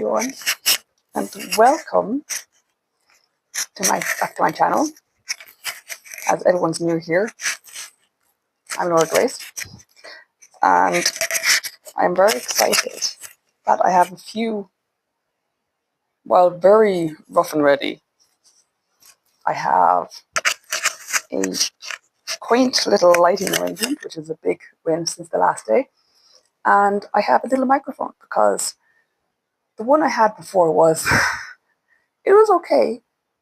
everyone, and welcome to back to my channel. As everyone's new here, I'm Rory Grace, and I'm very excited that I have a few, well, very rough and ready. I have a quaint little lighting arrangement, which is a big win since the last day, and I have a little microphone because the one I had before was, it was okay,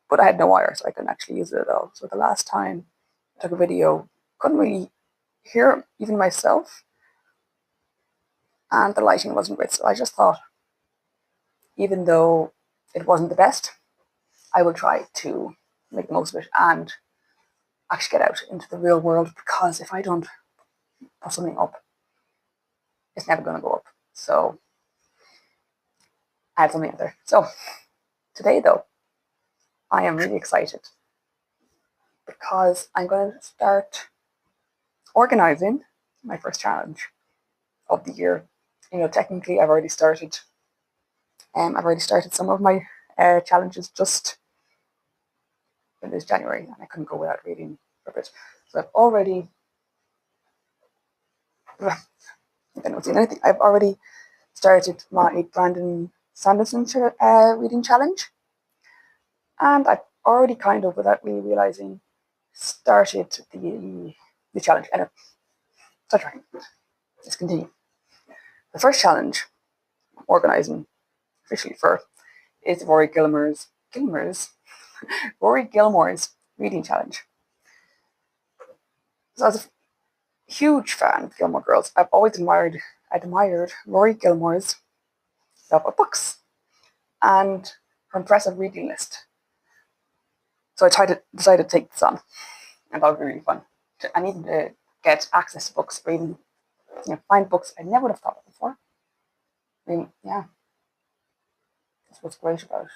but I had no wire, so I couldn't actually use it at all. So the last time I took a video, couldn't really hear even myself, and the lighting wasn't great. So I just thought, even though it wasn't the best, I will try to make the most of it and actually get out into the real world, because if I don't put something up, it's never going to go up. So I had something out there. So today, though, I am really excited because I'm going to start organizing my first challenge of the year. You know, technically, I've already started. I've already started some of my challenges just in this January, and I couldn't go without reading for a bit. So I've already, I don't see anything. I've already started my Brandon Sanderson reading challenge, and I've already kind of, without really realizing, started the challenge. Anyway, start trying. Let's continue. The first challenge I'm organizing officially for is Rory Gilmore's reading challenge. So I was a huge fan of Gilmore Girls. I've always admired Rory Gilmore's love of books and her impressive reading list. So I decided to take this on, and that would be really fun. I needed to get access to books, or even find books I never would have thought of before. I mean, yeah, that's what's great about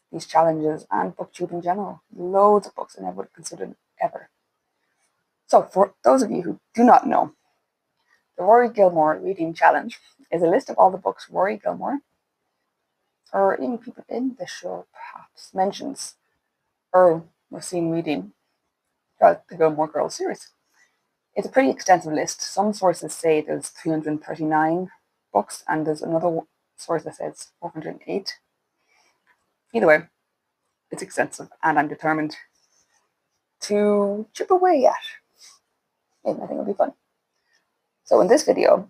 these challenges and booktube in general. Loads of books I never would have considered ever. So for those of you who do not know, the Rory Gilmore Reading Challenge is a list of all the books Rory Gilmore, or even people in the show perhaps, mentions or was seen reading throughout the Gilmore Girls series. It's a pretty extensive list. Some sources say there's 339 books, and there's another source that says 408. Either way, it's extensive, and I'm determined to chip away at it. I think it'll be fun. So in this video,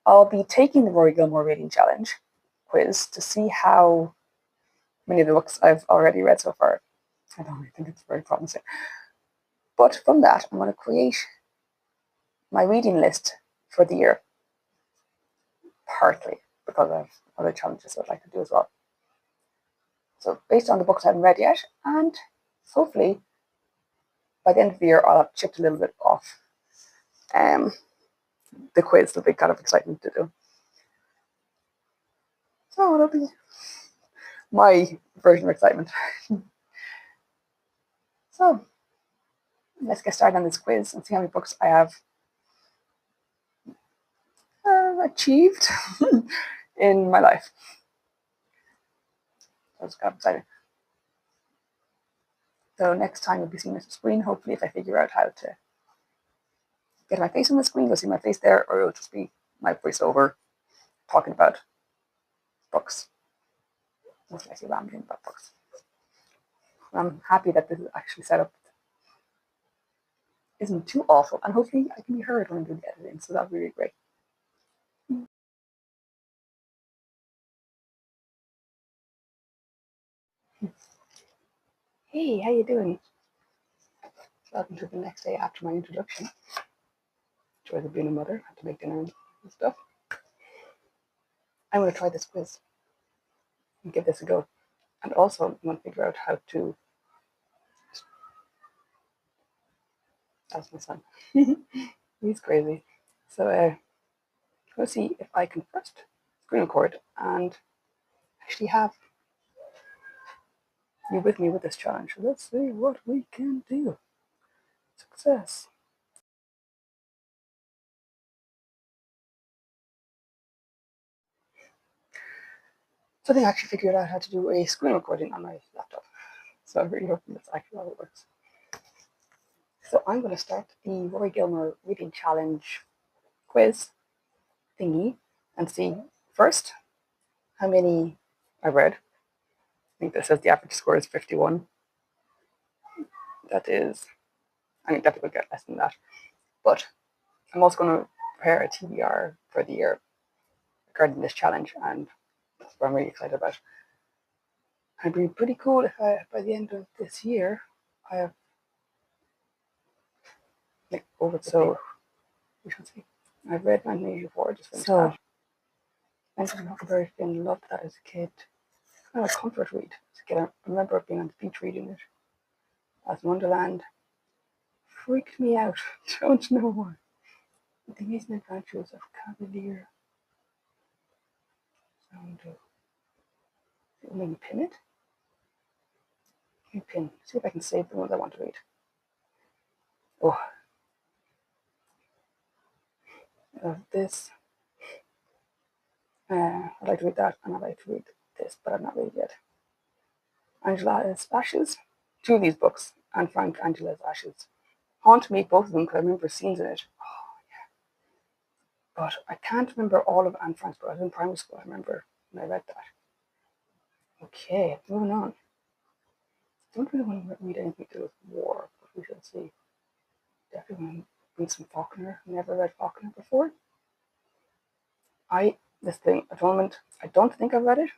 I'll be taking the Rory Gilmore Reading Challenge quiz to see how many of the books I've already read so far. I don't really think it's very promising. But from that, I'm going to create my reading list for the year, partly because I have other challenges I'd like to do as well. So based on the books I haven't read yet, and hopefully by the end of the year, I'll have chipped a little bit off the quiz. It'll be kind of exciting to do. So it'll be my version of excitement. So let's get started on this quiz and see how many books I have achieved in my life. That's kind of exciting. So next time you'll be seeing this on the screen, hopefully, if I figure out how to get my face on the screen, you'll see my face there, or it'll just be my voiceover talking about books. Mostly I say rambling about books. I'm happy that this is actually set up. Isn't too awful, and hopefully I can be heard when I'm doing the editing, so that'll be really great. Hey, how you doing? Welcome to the next day after my introduction. Joys of being a mother, I have to make dinner and stuff. I'm going to try this quiz and give this a go. And also, I'm going to figure out how to... That's my son. He's crazy. So let's see if I can first screen record and actually have you with me with this challenge. Let's see what we can do. Success. So then I actually figured out how to do a screen recording on my laptop. So I'm really hoping that's actually how it works. So I'm going to start the Rory Gilmore Reading Challenge quiz thingy and see first how many I read. I think this says the average score is 51. That is, I mean, definitely will get less than that. But I'm also going to prepare a TBR for the year regarding this challenge, and that's what I'm really excited about. It'd be pretty cool if by the end of this year, I have like over. So we shall see. I've read 1984. Just finished that. Mentioned Huckleberry Finn. Loved that as a kid. Kind of a comfort read as a kid. I remember being on the beach reading it. As Wonderland freaked me out. Don't know why. The Amazing Adventures of Cavalier. Sound of. Maybe pin it. Pin. See if I can save the ones I want to read. Oh, this. I'd like to read that, and I'd like to read this, but I've not read it yet. Angela's Ashes. Two of these books, Anne Frank, Angela's Ashes, haunt me, both of them, because I remember scenes in it. Oh, yeah. But I can't remember all of Anne Frank's books. I was in primary school, I remember when I read that. Okay, moving on. I don't really want to read anything to do with war, but we shall see. Definitely want to read some Faulkner. Never read Faulkner before. This thing, Atonement, I don't think I've read it.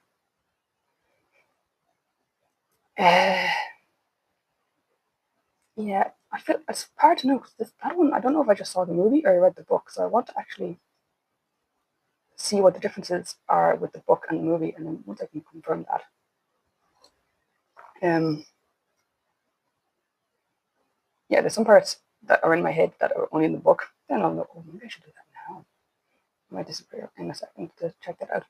Yeah, I feel it's hard to know because that one, I don't know if I just saw the movie or I read the book, so I want to actually see what the differences are with the book and the movie, and then once I can confirm that. Yeah, there's some parts that are in my head that are only in the book. Then I'll know, oh, maybe I should do that now. I might disappear in a second to check that out.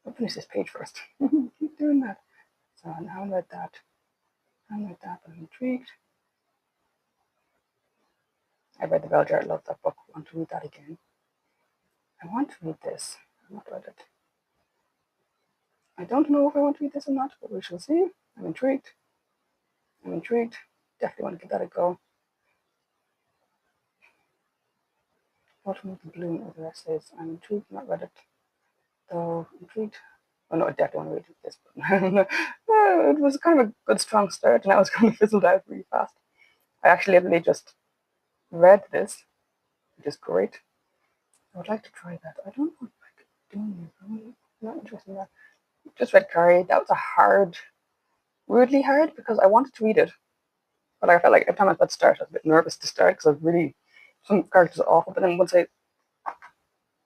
I'll finish this page first. Keep doing that. So now I read that. But I'm intrigued. I read The Bell Jar. I love that book. I want to read that again. I want to read this. I've not read it. I don't know if I want to read this or not, but we shall see. I'm intrigued. Definitely want to give that a go. Autumn with the Bloom of the Essays. I'm intrigued. Not read it. Though intrigued. Oh no, I definitely want to read this. But it was kind of a good, strong start, and I was kind of fizzled out really fast. I actually literally just read this, which is great. I would like to try that. I don't know if I could do it. I'm not interested in that. Just read Carrie. That was weirdly hard, because I wanted to read it, but I felt like every time I was about to start, I was a bit nervous to start because I was really, some characters are awful, but then once I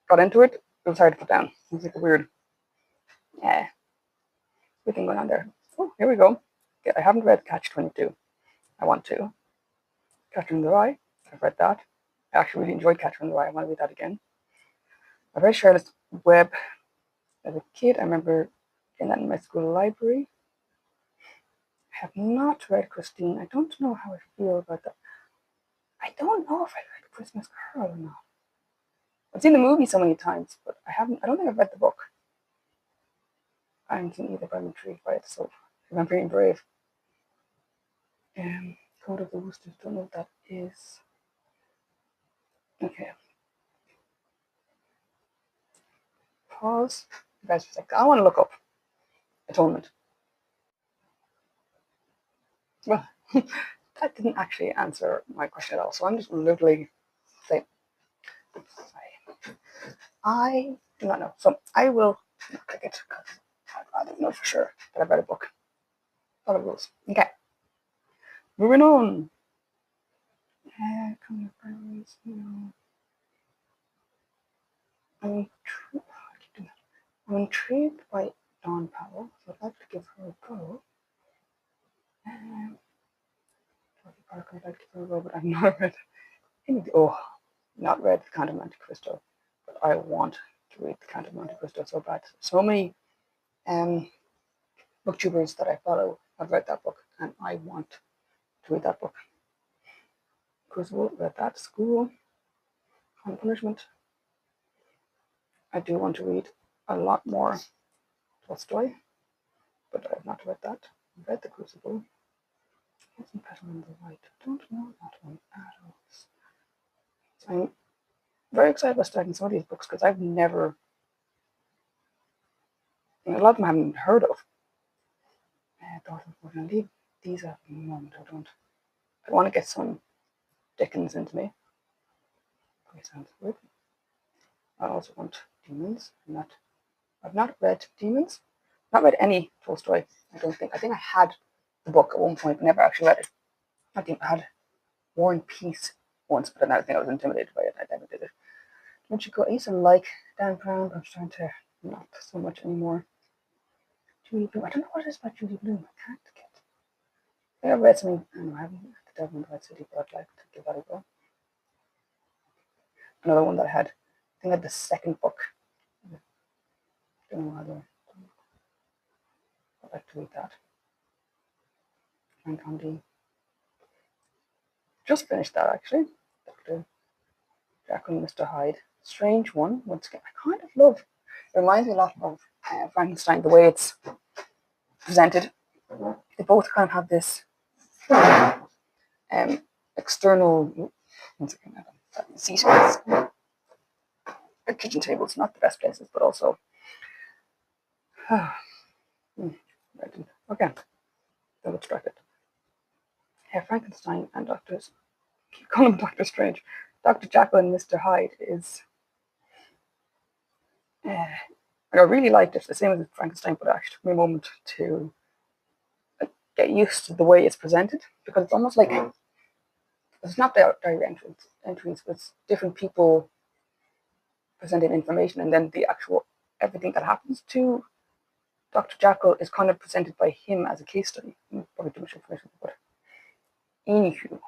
got into it, it was hard to put down. It was like a weird, yeah, weird thing going on there. Oh, here we go. Okay, I haven't read Catch-22. I want to. Catcher in the Rye. I've read that. I actually really enjoyed Catcher in the Rye. I want to read that again. I read Charlotte's Web as a kid. I remember getting that in my school library. I have not read Christine. I don't know how I feel about that. I don't know if I read Christmas Carol or not. I've seen the movie so many times, but I don't think I've read the book. I haven't seen either, but I'm intrigued by it, so I'm being brave. Code of the Woosters, don't know what that is. Okay. Pause. You guys, for a second. I want to look up Atonement. Well, that didn't actually answer my question at all, so I'm just literally saying, I do not know. So I will click it because I'd rather know for sure that I've read a book. Follow the rules. Okay. Moving on. I'm intrigued by Dawn Powell, so I'd like to give her a go. Parker, I'd like to give her a go, but I've not read not read The Count of Monte Cristo, but I want to read The Count of Monte Cristo so bad. So many booktubers that I follow have read that book, and I want to read that book. Crucible, read that. School, On Punishment. I do want to read a lot more Tolstoy, but I've not read that. I've read The Crucible. Wasn't Petal in the White. I don't know that one at all. So I'm very excited about starting some of these books because I've never, a lot of them I haven't heard of. I thought we're going to leave these at the moment. I want to get some Dickens into me. Okay, sounds good. I also want Demons. I've not read Demons. Not read any Tolstoy, I don't think. I think I had the book at one point, but never actually read it. I think I had War and Peace once, but I think I was intimidated by it. I never did it. Don't you go? I used to like Dan Brown, but I'm starting to not so much anymore. Judy Bloom. I don't know what it is about Judy Bloom. I can't get. I think I've read something. I don't know. I haven't read The Devil in the White City, but I'd like to give that a go. Another one that I had. I think I had the second book. I don't know whether I'd like to read that. Frank Condy. Just finished that actually. Dr. Jekyll and Mr. Hyde. Strange one. Once again, I kind of love. It reminds me a lot of Frankenstein, the way it's presented. They both kind of have this external. Once again, seatings. Kitchen tables, not the best places, but also. Okay, don't distracted. Frankenstein and Doctors. Keep calling him Doctor Strange. Dr. Jekyll and Mr. Hyde is. I really liked it, the same as Frankenstein, but it actually took me a moment to get used to the way it's presented because it's almost like it's not diary entries, but it's different people presenting information, and then the actual everything that happens to Dr. Jekyll is kind of presented by him as a case study. Probably too much information, but anywho,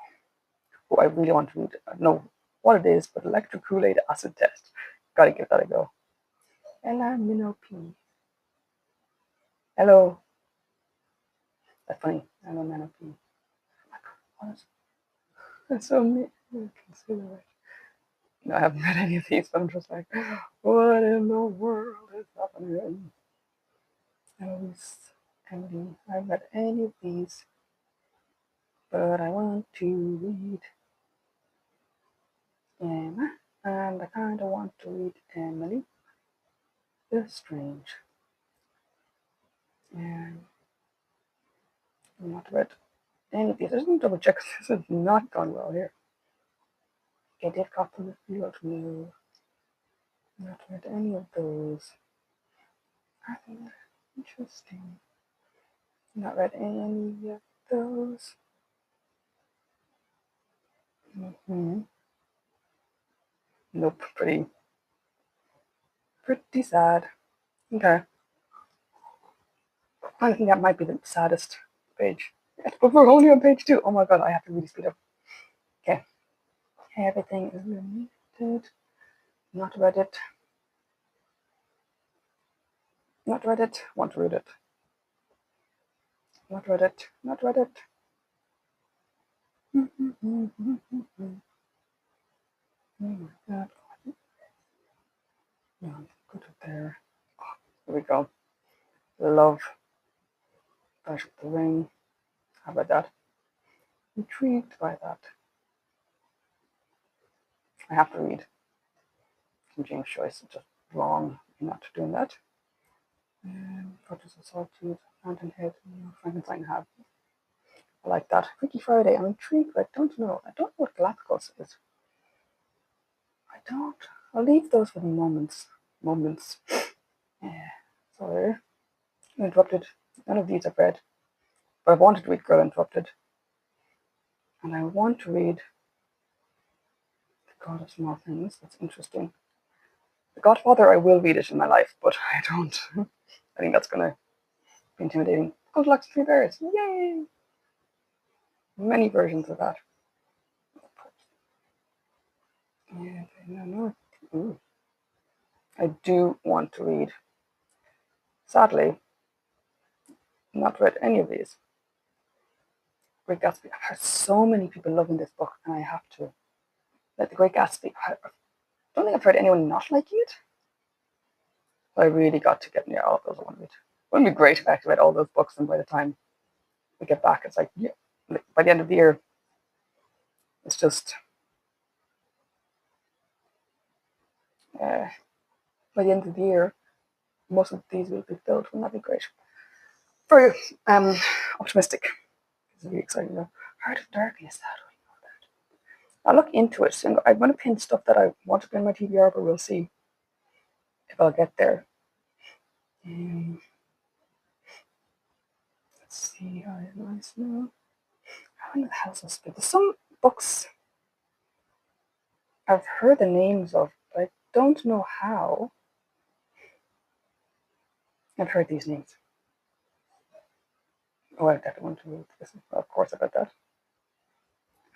I really want to read. I don't know what it is, but electric Kool-Aid acid test. Gotta give that a go. Ella Minopi. Hello. That's funny. Ella Minopi. What is that's so neat. No, I haven't read any of these, but I'm just like, what in the world is happening? Eloise, Emily, I haven't read any of these, but I want to read Emma, and I kind of want to read Emily. They're strange. And I'm not read any of these. I just double check. This has not gone well here. Okay, Dave Copland, Field, no. Not read any of those. I think they're interesting. Not read any of those. Nope, pretty sad. Okay. I think that might be the saddest page. Yes, but we're only on page 2. Oh my god, I have to really speed up. Okay. Everything is limited. Not read it. Not read it. Want to read it. Not read it. Not read it. Oh my god. No, go to there. Oh, here we go. Love. Flash of the Ring. How about that? Intrigued by that. I have to read some James Joyce. It's just wrong not doing that. Fortress of Solitude, Fountainhead, Frankenstein have. I like that. Freaky Friday, I'm intrigued, but I don't know. I don't know what Galapagos is. I don't. I'll leave those for the moments. Sorry. Interrupted. None of these I've read. But I wanted to read Girl Interrupted. And I want to read The God of Small Things. That's interesting. The Godfather, I will read it in my life, but I don't. I think that's going to be intimidating. Goldilocks 3 Bears. Yay! Many versions of that. Yeah, no. Ooh. I do want to read. Sadly, not read any of these. Great Gatsby. I've heard so many people loving this book, and I have to. Like The Great Gatsby. I don't think I've heard anyone not liking it. So I really got to get near all of those I want to read. Wouldn't it be great if I actually read all those books, and by the time we get back, it's like, yeah, by the end of the year, it's just, uh, by the end of the year, most of these will be filled. Wouldn't that be great? Very optimistic. It's really exciting though. Heart of Darkness, how do I know that? I'll look into it. So I'm going to pin stuff that I want to pin my TBR, but we'll see if I'll get there. Let's see how nice now. How in the hell is this? There's some books I've heard the names of, but I don't know how I've heard these names. Oh, I definitely want to read this. Of course, about that.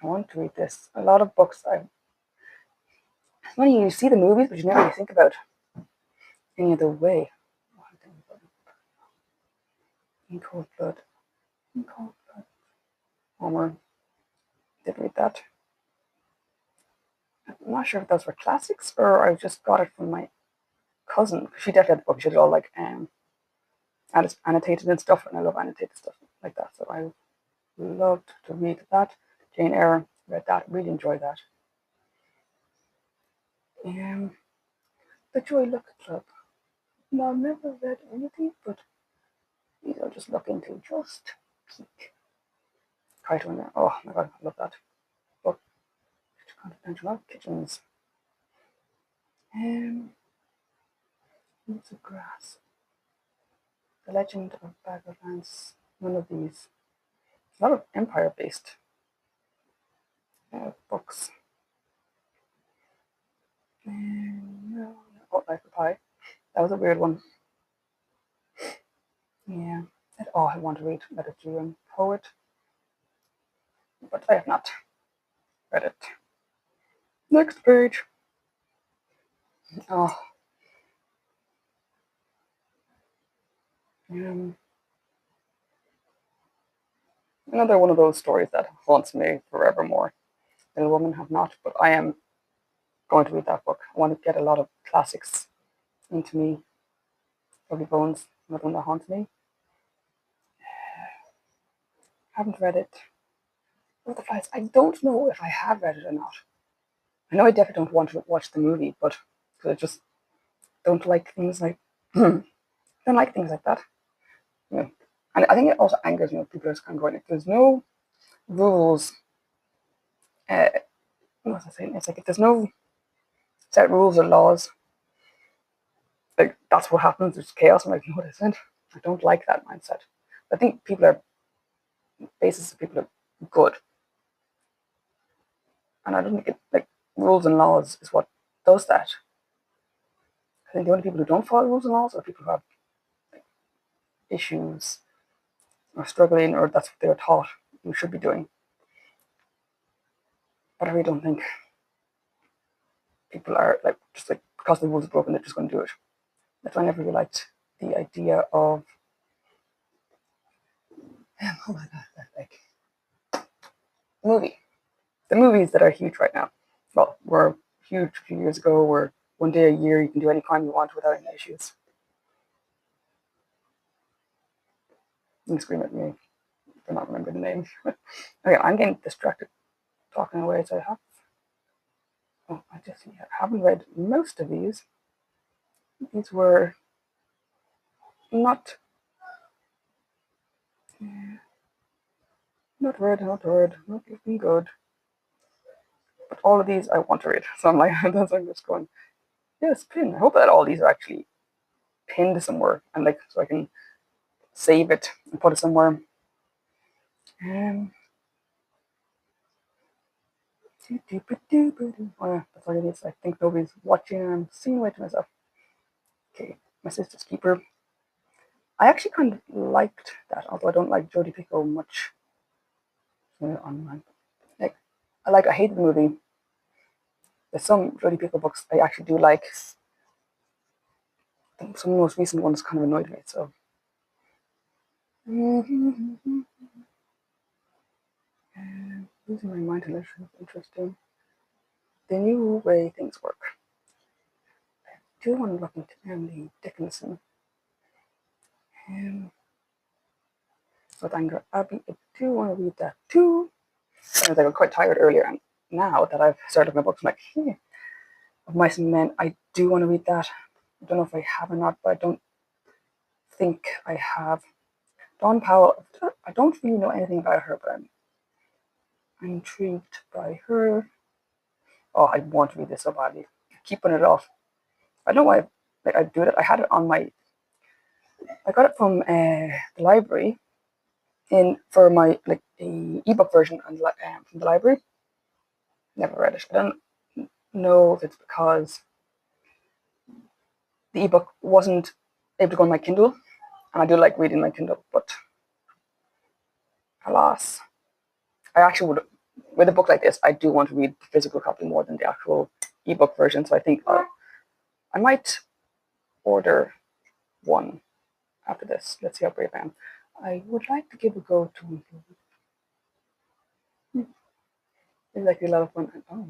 I want to read this. A lot of books it's funny, you see the movies, but you never really think about any other way. In Cold Blood. In Cold Blood. Homer. Did read that. I'm not sure if those were classics or I just got it from my cousin. She definitely had the book. She had it all like annotated and stuff, and I love annotated stuff like that. So I loved to read that. Jane Eyre, read that. Really enjoyed that. The Joy Luck Club. No, I've never read anything, but these I'll just look into. Just peek. Kite on there. Oh my god, I love that book. Confidential Kitchens. Leaves of Grass. The Legend of Baggerlands. None of these. A lot of Empire-based books. No. Oh, Life of Pi. That was a weird one. Yeah. I want to read Mediterranean Poet, but I have not read it. Next page. Oh. Another one of those stories that haunts me forevermore. Little Women have not, but I am going to read that book. I want to get a lot of classics into me. Lovely Bones, another one that haunts me. Haven't read it. Butterflies, I don't know if I have read it or not. I know I definitely don't want to watch the movie, but I just don't like things like don't like things like that. Yeah. And I think it also angers me when people are just kind of going, if there's no rules, what was I saying? It's like if there's no set rules or laws, like that's what happens. There's chaos. I'm like, no, it isn't. I don't like that mindset. I think people are basis of people are good, and I don't think it like rules and laws is what does that. I think the only people who don't follow rules and laws are people who have like, issues or struggling, or that's what they were taught you should be doing. But I really don't think people are like just like because the rules are broken, they're just going to do it. That's why I never really liked the idea of oh my god, like the movies that are huge right now. Well, were huge a few years ago. Where one day a year you can do any crime you want without any issues. You can scream at me for not remembering the name. Okay, I'm getting distracted talking away, so I have. Oh, I haven't read most of these. These were not not looking good. But all of these I want to read. So I'm like, I'm just going, yes, pin. I hope that all these are actually pinned somewhere and like so I can save it and put it somewhere. Oh, yeah, that's all it is. I think nobody's watching and I'm singing away to myself. Okay, My Sister's Keeper. I actually kind of liked that, although I don't like Jodie Picoult much. Online. I hate the movie. There's some Jodie Picoult books I actually do like. Some of the most recent ones kind of annoyed me, so. Losing my mind to literature is interesting. The New Way Things Work. I do want to look into Emily Dickinson. With Anger Abbey, I do want to read that too. I got quite tired earlier, and now that I've started my books, I'm like, hey, of Mice and Men, I do want to read that. I don't know if I have or not, but I don't think I have. Dawn Powell, I don't really know anything about her, but I'm intrigued by her. Oh, I want to read this so badly. I keep putting it off. I don't know why I do that. I had it on my. I got it from the library for my a ebook version from the library. Never read it. I don't know if it's because the ebook wasn't able to go on my Kindle, and I do like reading my Kindle, but alas, I actually would. With a book like this, I do want to read the physical copy more than the actual ebook version. So I think I might order one after this. Let's see how brave I am. I would like to give a go to. It's like a lot of fun. Oh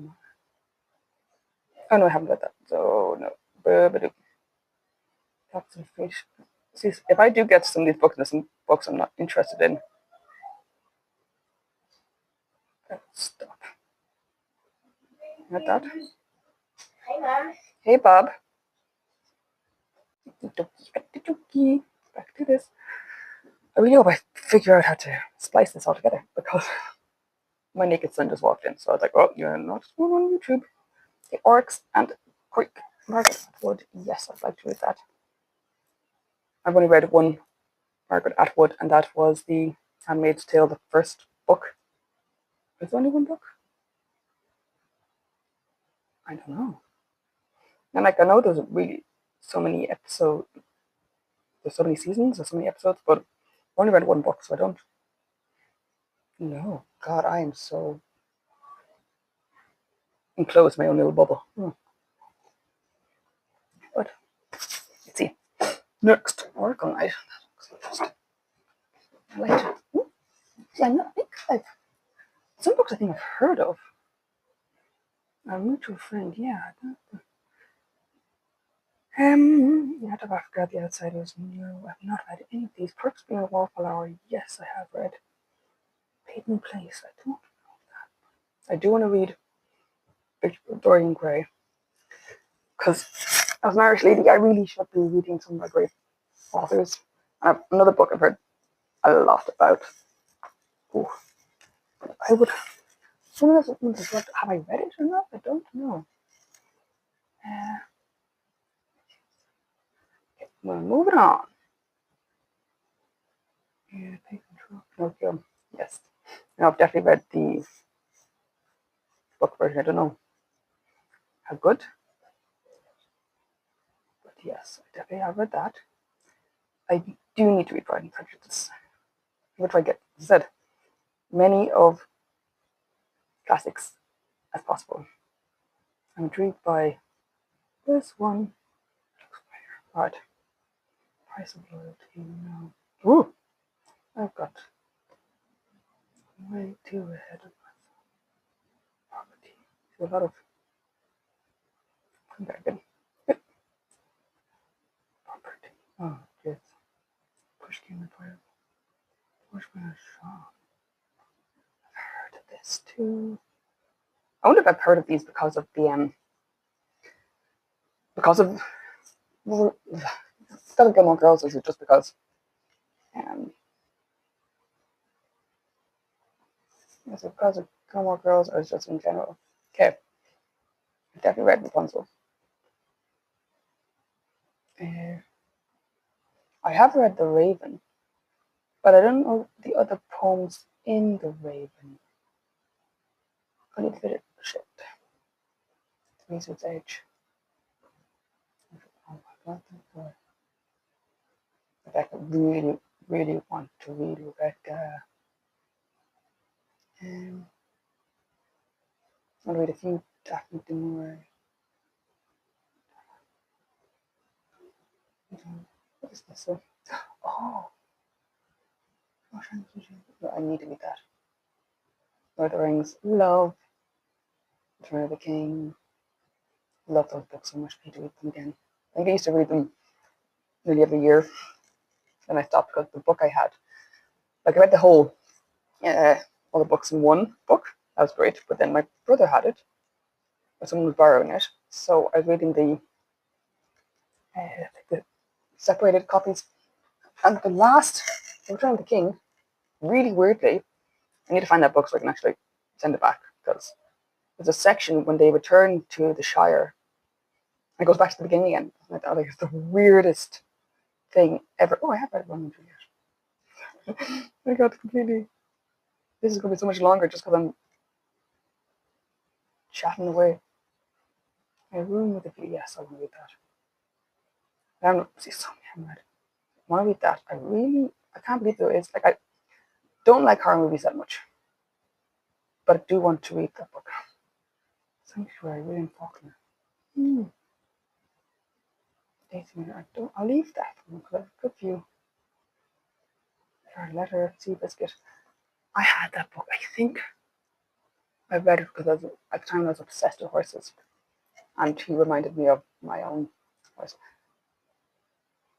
no, I haven't read that. So no. That's a fish. See, if I do get some of these books, there's some books I'm not interested in. Stop. Not that. Hi, Mom. Hey, Bob. Back to this. I really hope I figure out how to splice this all together because my naked son just walked in. So I was like, oh, you're not one on YouTube. The Orcs and Quick Margaret Atwood. Yes, I'd like to read that. I've only read one Margaret Atwood, and that was The Handmaid's Tale, the first book. Is there only one book? I don't know. And I know there's really so many episodes, there's so many seasons, there's so many episodes, but I've only read one book, so I don't know. God, I am so enclosed in my own little bubble. But let's see. Next, Oracle Night. I like it. I think some books I think I've heard of. A mutual friend, yeah. Out of Africa, The Outsiders. No, I've not read any of these. Perks Being a Wallflower, yes, I have read. Peyton Place, I don't know that. I do want to read Dorian Gray. Because as an Irish lady, I really should be reading some of my great authors. And another book I've heard a lot about. Ooh. I would. Some of those have I read it or not? I don't know. Well, moving on. Yeah, take control. Pinocchio. Yes. Now I've definitely read the book version. I don't know how good, but yes, I definitely have read that. I do need to read Pride and Prejudice. Which I get said many of classics as possible. I'm intrigued by this one. Right. Price of Loyalty. No. Ooh, I've got way too ahead of myself. Poverty. A lot of American property. Oh, yes. Pushkin the Fire. Bushman Shaw. I've heard of this too. I wonder if I've heard of these because of the because of Gilmore Girls, or is it just because is it because of Gilmore Girls, or is it just in general? Okay, I've definitely read Rapunzel. I have read The Raven, but I don't know the other poems in The Raven. I need to fit it. Shit. Wizard's Edge. Rebecca, really, really want to read Rebecca. I'll read a few Daphne du Maurier. What is this one? Oh, I need to read that. Lord of the Rings, love. Return of the King. Love those books so much. I need to read them again. I think I used to read them nearly every year. Then I stopped because the book I had, like I read the whole, all the books in one book. That was great. But then my brother had it, or someone was borrowing it. So I was reading the separated copies. And the last, The Return of the King, really weirdly, I need to find that book so I can actually send it back, because there's a section when they return to the Shire and it goes back to the beginning again. And I thought, like, it's the weirdest thing ever. Oh, I have read one yet. I got completely. This is going to be so much longer just because I'm chatting away. A Room with a View. Yes, I want to read that. I don't see something I haven't read. I want to read that. I can't believe there is. Like, I don't like horror movies that much, but I do want to read that book. Sanctuary, William Faulkner. I'll leave that one because I have a good view. Our letter, Seabiscuit. I had that book. I think I read it because at the time I was obsessed with horses, and he reminded me of my own horse.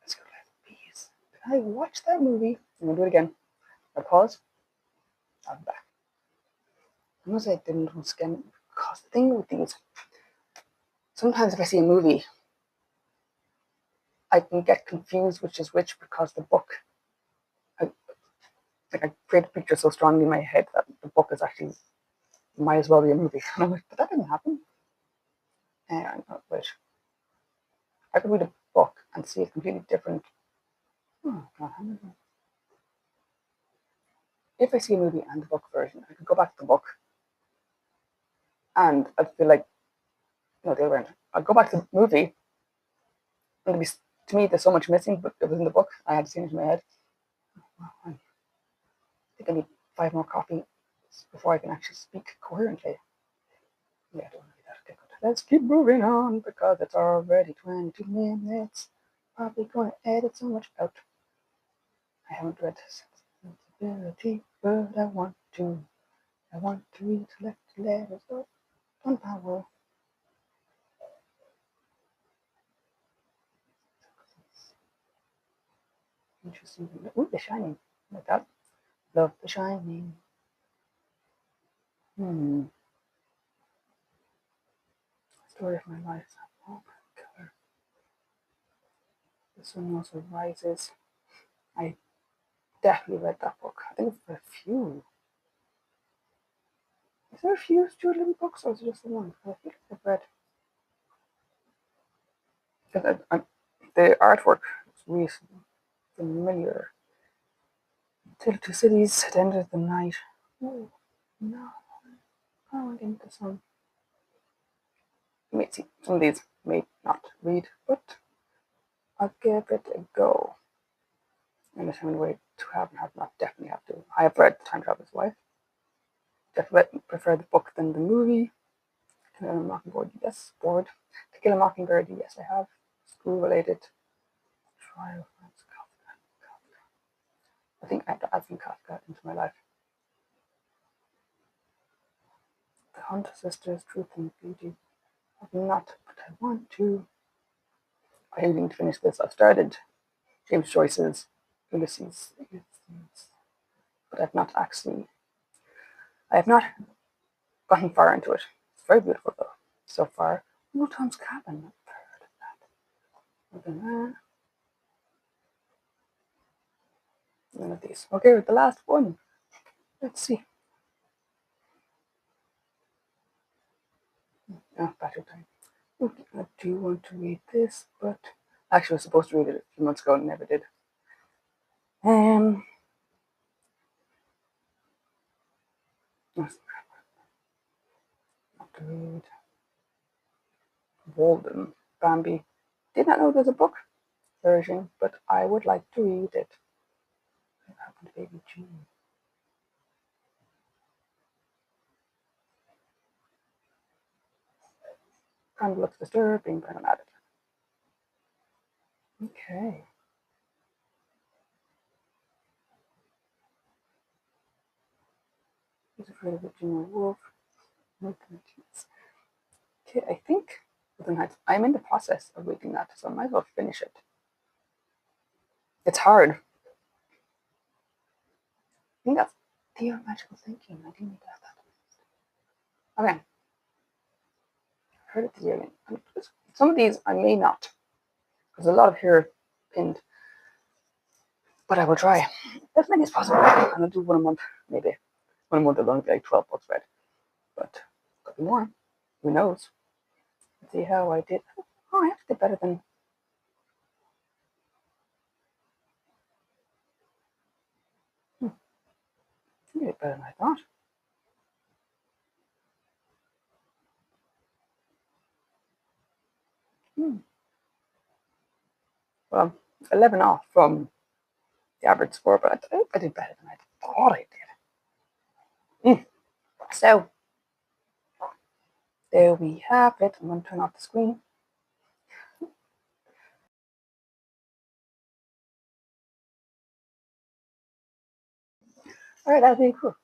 Let's go let bees. Did I watch that movie? I'm gonna do it again. I pause. I'm back. I'm gonna say I didn't once again because the thing with these, sometimes if I see a movie, I can get confused which is which because the book, I create a picture so strongly in my head that the book is actually might as well be a movie. And I'm like, but that didn't happen. And wait, I could read a book and see a completely different. Oh, God, if I see a movie and the book version, I could go back to the book and I'd feel like, no, the other way around. I'd go back to the movie and to me, there's so much missing, but it was in the book. I had seen it in my head. I think I need 5 more coffees before I can actually speak coherently. Yeah, I don't want to be that. Okay, good. Let's keep moving on because it's already 22 minutes. Probably going to edit so much out. I haven't read Sensibility, but I want to. I want to read Selected Letters on Power. Interesting. Ooh, The Shining. Like that. Love The Shining. Story of My Life. Oh my God. The Sun Also Rises. I definitely read that book. I think it's a few. Is there a few Stuart Little books or is it just the one? I feel like I've read. The artwork is really familiar. Tale of Two Cities, At the End of the Night. Oh, no. Oh, I didn't get some. You may see some of these may not read, but I'll give it a go. And the Hemingway to have not definitely have to. I have read Time Traveler's Wife. Definitely prefer the book than the movie. To Kill a Mockingbird, yes. Bored. To Kill a Mockingbird, yes, I have. School related. Trial Franz Kafka. I think I have to add some Kafka into my life. The Hunt Sisters, Truth and Beauty. I've not, but I want to. I need to finish this. I've started James Joyce's Ulysses, but I've not actually. I have not gotten far into it. It's very beautiful though, so far. No Tom's Cabin. I've heard of that. None of these. Okay, with the last one. Let's see. Oh, battery time. Okay, I do want to read this, but actually I was supposed to read it a few months ago and never did. Not to read. Walden, Bambi. Did not know there's a book version, but I would like to read it. What happened to Baby June? Kind of looks disturbing, but I'm at it. Okay. He's afraid of Virginia Woolf. Okay, I think I'm in the process of reading that, so I might as well finish it. It's hard think that's theoretical thinking. I do need to have that. Okay. Heard it clearly. Some of these I may not, because a lot of here pinned, but I will try as many as possible, and I'll do one a month, maybe. One a month will only be like 12 books read, but could be more. Who knows? Let's see how I did. Oh, I have to do better than. I did better than I thought. Well, 11 off from the average score, but I think I did better than I thought I did. So, there we have it. I'm going to turn off the screen. All right, that'll be cool.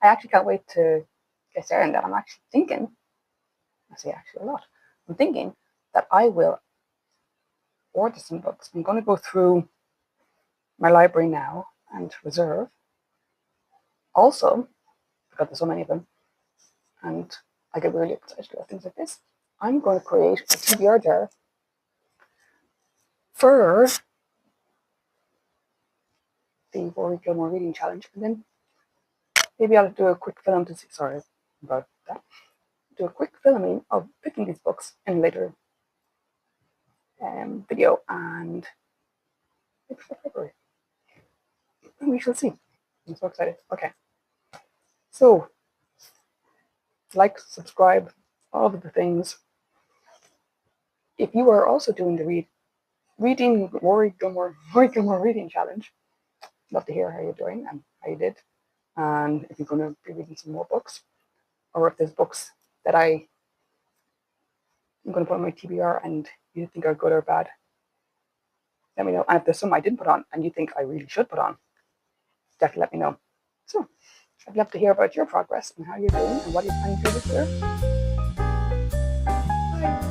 I actually can't wait to get started on that. I'm actually thinking, I say actually a lot, I'm thinking that I will order some books. I'm going to go through my library now and reserve. Also, because there's so many of them, and I get really excited about things like this, I'm going to create a TBR jar for the Rory Gilmore Reading Challenge, and then maybe I'll do a quick film to see. Sorry about that. Do a quick filming of picking these books in a later video, and it's for February. We shall see. I'm so excited. Okay, so like, subscribe, all of the things. If you are also doing the reading Rory Gilmore Reading Challenge, love to hear how you're doing and how you did, and if you're going to be reading some more books, or if there's books that I'm going to put on my TBR and you think are good or bad, let me know. And if there's some I didn't put on and you think I really should put on, definitely let me know. So I'd love to hear about your progress and how you're doing and what you're planning to do this year. Bye.